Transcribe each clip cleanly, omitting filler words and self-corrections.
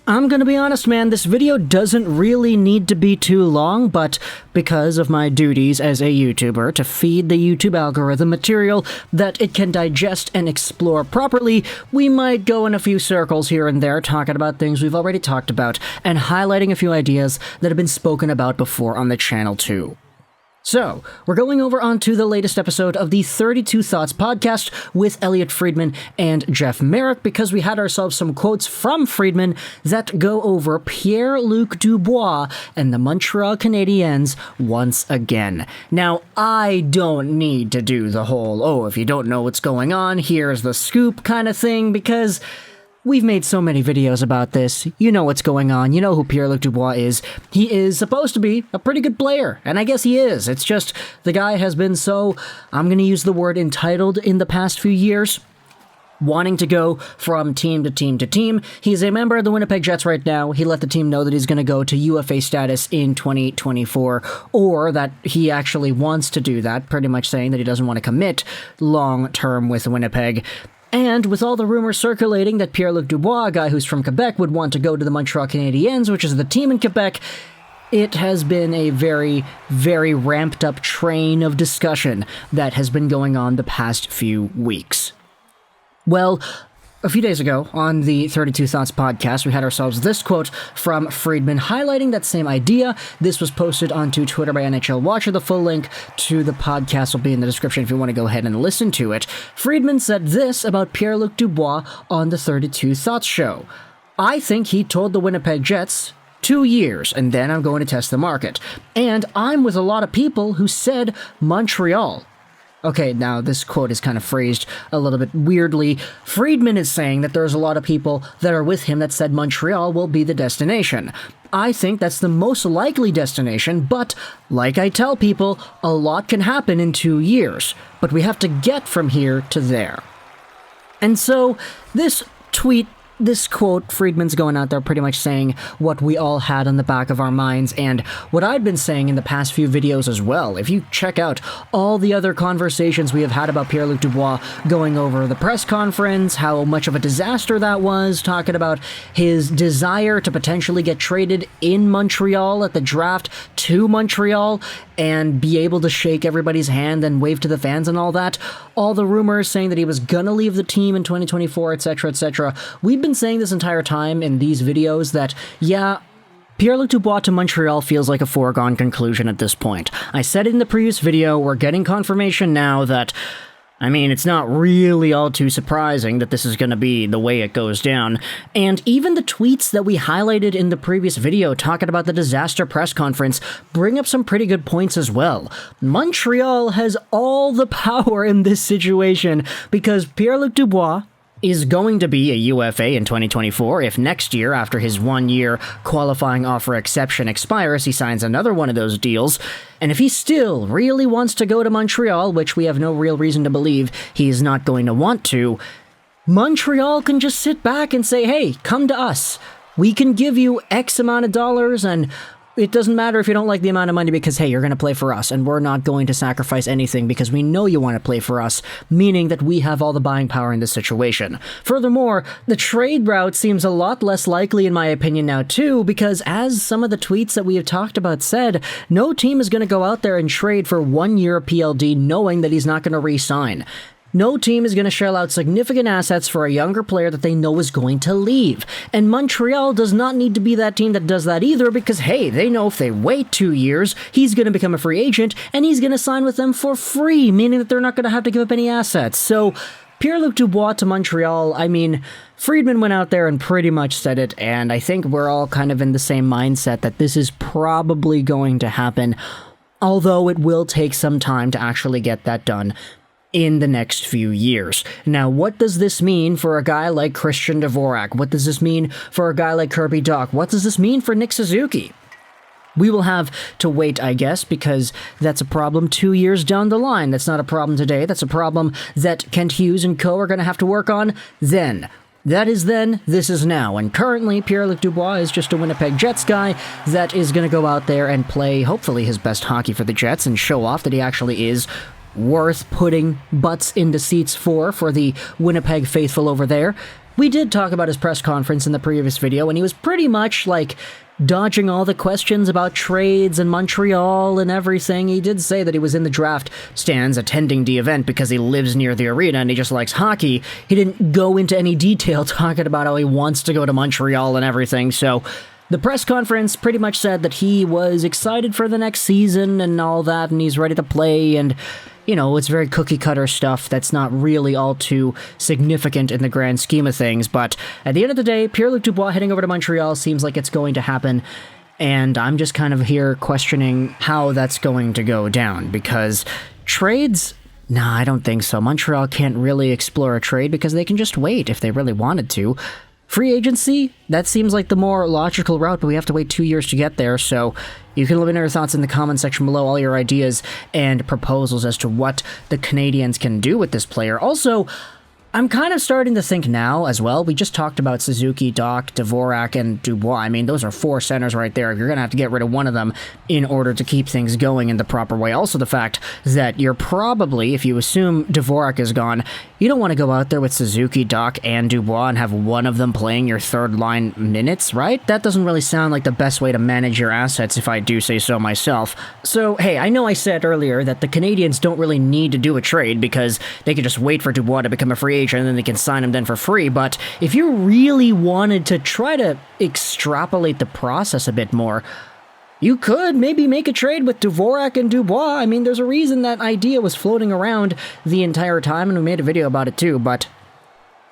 I'm gonna be honest, man, this video doesn't really need to be too long, but because of my duties as a YouTuber to feed the YouTube algorithm material that it can digest and explore properly, we might go in a few circles here and there talking about things we've already talked about and highlighting a few ideas that have been spoken about before on the channel too. So, we're going over onto the latest episode of the 32 Thoughts podcast with Elliotte, Friedman, and Jeff Merrick because we had ourselves some quotes from Friedman that go over Pierre-Luc Dubois and the Montreal Canadiens once again. Now, I don't need to do the whole, if you don't know what's going on, here's the scoop kind of thing, because we've made so many videos about this. You know what's going on. You know who Pierre-Luc Dubois is. He is supposed to be a pretty good player, and I guess he is. It's just the guy has been so, I'm going to use the word entitled in the past few years, wanting to go from team to team to team. He's a member of the Winnipeg Jets right now. He let the team know that he's going to go to UFA status in 2024, or that he actually wants to do that, pretty much saying that he doesn't want to commit long-term with Winnipeg. And with all the rumors circulating that Pierre-Luc Dubois, a guy who's from Quebec, would want to go to the Montreal Canadiens, which is the team in Quebec, it has been a very, very ramped up train of discussion that has been going on the past few weeks. Well, a few days ago, on the 32 Thoughts podcast, we had ourselves this quote from Friedman highlighting that same idea. This was posted onto Twitter by NHL Watcher. The full link to the podcast will be in the description if you want to go ahead and listen to it. Friedman said this about Pierre-Luc Dubois on the 32 Thoughts show. I think he told the Winnipeg Jets 2 years, and then I'm going to test the market. And I'm with a lot of people who said Montreal. Okay, now this quote is kind of phrased a little bit weirdly. Friedman is saying that there's a lot of people that are with him that said Montreal will be the destination. I think that's the most likely destination, but like I tell people, a lot can happen in 2 years, but we have to get from here to there. And so this quote, Friedman's going out there pretty much saying what we all had on the back of our minds and what I'd been saying in the past few videos as well. If you check out all the other conversations we have had about Pierre-Luc Dubois, going over the press conference, how much of a disaster that was, talking about his desire to potentially get traded in Montreal at the draft to Montreal and be able to shake everybody's hand and wave to the fans and all that, all the rumors saying that he was gonna leave the team in 2024, etc., etc. We've been saying this entire time in these videos that, yeah, Pierre-Luc Dubois to Montreal feels like a foregone conclusion at this point. I said it in the previous video, we're getting confirmation now that, it's not really all too surprising that this is going to be the way it goes down. And even the tweets that we highlighted in the previous video talking about the disaster press conference bring up some pretty good points as well. Montreal has all the power in this situation because Pierre-Luc Dubois is going to be a UFA in 2024 if next year, after his 1-year qualifying offer exception expires, he signs another one of those deals. And if he still really wants to go to Montreal, which we have no real reason to believe he's not going to want to, Montreal can just sit back and say, hey, come to us. We can give you X amount of dollars, and it doesn't matter if you don't like the amount of money because, hey, you're going to play for us, and we're not going to sacrifice anything because we know you want to play for us, meaning that we have all the buying power in this situation. Furthermore, the trade route seems a lot less likely in my opinion now too, because as some of the tweets that we have talked about said, no team is going to go out there and trade for 1 year PLD knowing that he's not going to re-sign. No team is going to shell out significant assets for a younger player that they know is going to leave. And Montreal does not need to be that team that does that either because, hey, they know if they wait 2 years, he's going to become a free agent and he's going to sign with them for free, meaning that they're not going to have to give up any assets. So, Pierre-Luc Dubois to Montreal, Friedman went out there and pretty much said it, and I think we're all kind of in the same mindset that this is probably going to happen, although it will take some time to actually get that done in the next few years. Now, what does this mean for a guy like Christian Dvorak? What does this mean for a guy like Kirby Dach? What does this mean for Nick Suzuki? We will have to wait, I guess, because that's a problem 2 years down the line. That's not a problem today. That's a problem that Kent Hughes and co. are going to have to work on then. That is then, this is now. And currently, Pierre-Luc Dubois is just a Winnipeg Jets guy that is going to go out there and play, hopefully, his best hockey for the Jets and show off that he actually is worth putting butts into seats for the Winnipeg faithful over there. we did talk about his press conference in the previous video, and he was pretty much, like, dodging all the questions about trades and Montreal and everything. He did say that he was in the draft stands attending the event because he lives near the arena and he just likes hockey. He didn't go into any detail talking about how he wants to go to Montreal and everything, so the press conference pretty much said that he was excited for the next season and all that, and he's ready to play, and you know, it's very cookie-cutter stuff that's not really all too significant in the grand scheme of things, but at the end of the day, Pierre-Luc Dubois heading over to Montreal seems like it's going to happen, and I'm just kind of here questioning how that's going to go down, because trades? Nah, I don't think so. Montreal can't really explore a trade because they can just wait if they really wanted to. Free agency? That seems like the more logical route, but we have to wait 2 years to get there, so you can let me know your thoughts in the comment section below, all your ideas and proposals as to what the Canadiens can do with this player. Also, I'm kind of starting to think now as well, we just talked about Suzuki, Dach, Dvorak, and Dubois. I mean, those are 4 centers right there. You're going to have to get rid of one of them in order to keep things going in the proper way. Also, the fact that you're probably, if you assume Dvorak is gone, you don't want to go out there with Suzuki, Dach, and Dubois and have one of them playing your third-line minutes, right? That doesn't really sound like the best way to manage your assets, if I do say so myself. So, hey, I know I said earlier that the Canadiens don't really need to do a trade because they can just wait for Dubois to become a free agent and then they can sign him then for free, but if you really wanted to try to extrapolate the process a bit more, you could maybe make a trade with Dvorak and Dubois. I mean, there's a reason that idea was floating around the entire time, and we made a video about it too, but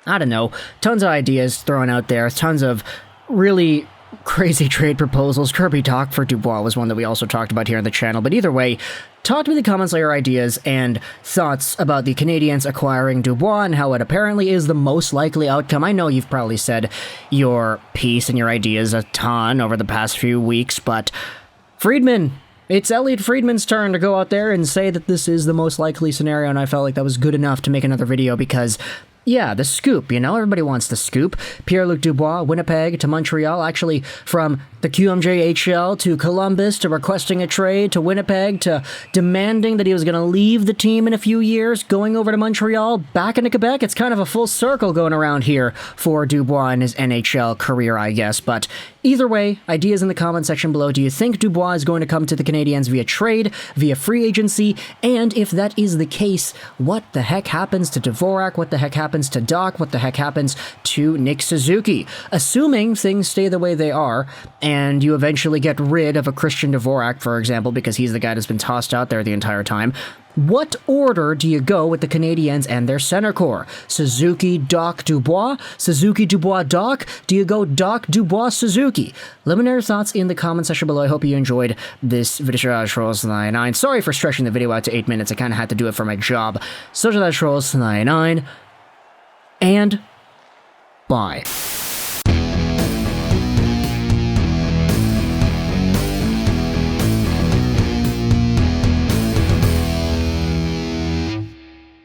I don't know. Tons of ideas thrown out there, tons of really crazy trade proposals. Kirby Dach for Dubois was one that we also talked about here on the channel, but either way, talk to me in the comments all your ideas and thoughts about the Canadiens acquiring Dubois and how it apparently is the most likely outcome. I know you've probably said your piece and your ideas a ton over the past few weeks, but Friedman, it's Elliotte Friedman's turn to go out there and say that this is the most likely scenario, and I felt like that was good enough to make another video because yeah, the scoop, you know, everybody wants the scoop. Pierre-Luc Dubois, Winnipeg to Montreal, actually from the QMJHL to Columbus to requesting a trade to Winnipeg to demanding that he was going to leave the team in a few years, going over to Montreal, back into Quebec. It's kind of a full circle going around here for Dubois and his NHL career, I guess. But either way, ideas in the comment section below. Do you think Dubois is going to come to the Canadiens via trade, via free agency? And if that is the case, what the heck happens to Dvorak? What the heck happens to Dach? What the heck happens to Nick Suzuki? Assuming things stay the way they are, and you eventually get rid of a Christian Dvorak, for example, because he's the guy that's been tossed out there the entire time, what order do you go with the Canadiens and their center core? Suzuki, Dach, Dubois? Suzuki, Dubois, Dach? Do you go Dach, Dubois, Suzuki? Let me know your thoughts in the comment section below. I hope you enjoyed this video. Juraj Sorry for stretching the video out to 8 minutes. I kind of had to do it for my job. So Juraj and bye.